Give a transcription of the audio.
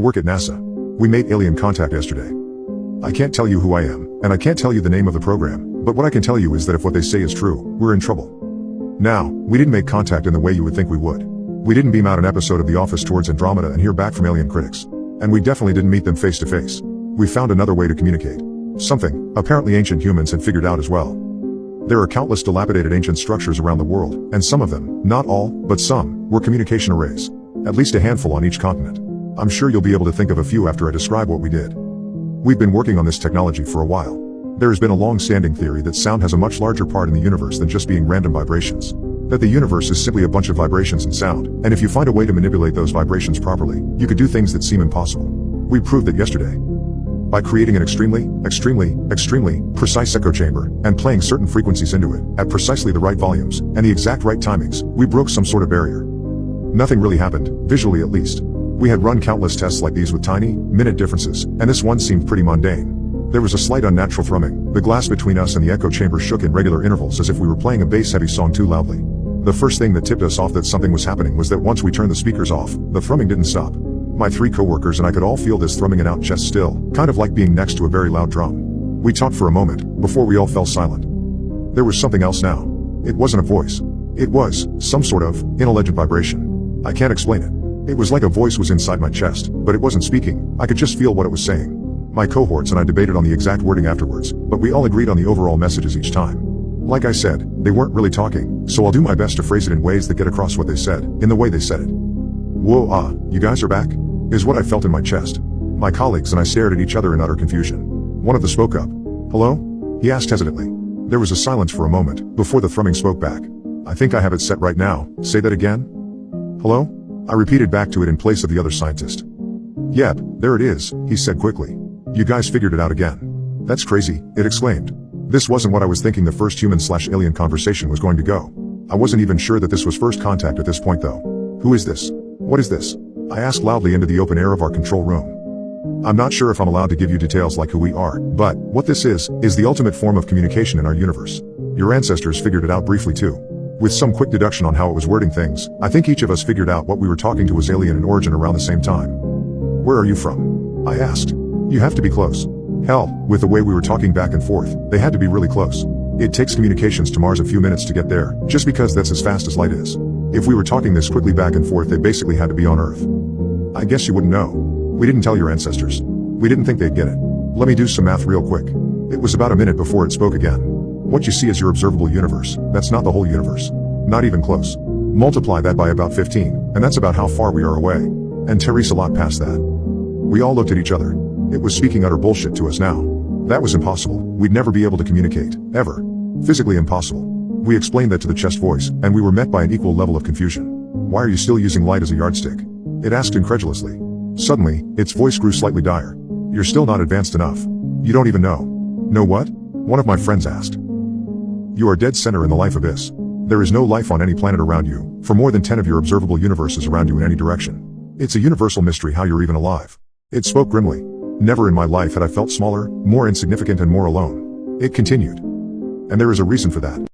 work at NASA. We made alien contact yesterday. I can't tell you who I am, and I can't tell you the name of the program, but what I can tell you is that if what they say is true, we're in trouble. Now, we didn't make contact in the way you would think we would. We didn't beam out an episode of The Office towards Andromeda and hear back from alien critics. And we definitely didn't meet them face to face. We found another way to communicate. Something, apparently ancient humans had figured out as well. There are countless dilapidated ancient structures around the world, and some of them, not all, but some, were communication arrays. At least a handful on each continent. I'm sure you'll be able to think of a few after I describe what we did. We've been working on this technology for a while. There has been a long-standing theory that sound has a much larger part in the universe than just being random vibrations. That the universe is simply a bunch of vibrations and sound, and if you find a way to manipulate those vibrations properly, you could do things that seem impossible. We proved it yesterday. By creating an extremely precise echo chamber, and playing certain frequencies into it, at precisely the right volumes, and the exact right timings, we broke some sort of barrier. Nothing really happened, visually at least. We had run countless tests like these with tiny, minute differences, and this one seemed pretty mundane. There was a slight unnatural thrumming. The glass between us and the echo chamber shook in regular intervals as if we were playing a bass-heavy song too loudly. The first thing that tipped us off that something was happening was that once we turned the speakers off, the thrumming didn't stop. My 3 coworkers and I could all feel this thrumming in our chest still, kind of like being next to a very loud drum. We talked for a moment, before we all fell silent. There was something else now. It wasn't a voice. It was some sort of intelligent vibration. I can't explain it. It was like a voice was inside my chest, but it wasn't speaking. I could just feel what it was saying. My cohorts and I debated on the exact wording afterwards, but we all agreed on the overall messages each time. Like I said, they weren't really talking, so I'll do my best to phrase it in ways that get across what they said, in the way they said it. Whoa, you guys are back? Is what I felt in my chest. My colleagues and I stared at each other in utter confusion. One of them spoke up. Hello? He asked hesitantly. There was a silence for a moment, before the thrumming spoke back. I think I have it set right now. Say that again? Hello? I repeated back to it in place of the other scientist. Yep, there it is, he said quickly. You guys figured it out again. That's crazy, it exclaimed. This wasn't what I was thinking the first human/alien conversation was going to go. I wasn't even sure that this was first contact at this point though. Who is this? What is this? I asked loudly into the open air of our control room. I'm not sure if I'm allowed to give you details like who we are, but what this is the ultimate form of communication in our universe. Your ancestors figured it out briefly too. With some quick deduction on how it was wording things, I think each of us figured out what we were talking to was alien in origin around the same time. Where are you from? I asked. You have to be close. Hell, with the way we were talking back and forth, they had to be really close. It takes communications to Mars a few minutes to get there, just because that's as fast as light is. If we were talking this quickly back and forth, they basically had to be on Earth. I guess you wouldn't know. We didn't tell your ancestors. We didn't think they'd get it. Let me do some math real quick. It was about a minute before it spoke again. What you see is your observable universe. That's not the whole universe. Not even close. Multiply that by about 15, and that's about how far we are away. And Teresa a lot past that. We all looked at each other. It was speaking utter bullshit to us now. That was impossible. We'd never be able to communicate, ever. Physically impossible. We explained that to the chest voice, and we were met by an equal level of confusion. Why are you still using light as a yardstick? It asked incredulously. Suddenly, its voice grew slightly dire. You're still not advanced enough. You don't even know. Know what? One of my friends asked. You are dead center in the life abyss. There is no life on any planet around you, for more than 10 of your observable universes around you in any direction. It's a universal mystery how you're even alive. It spoke grimly. Never in my life had I felt smaller, more insignificant and more alone. It continued. And there is a reason for that.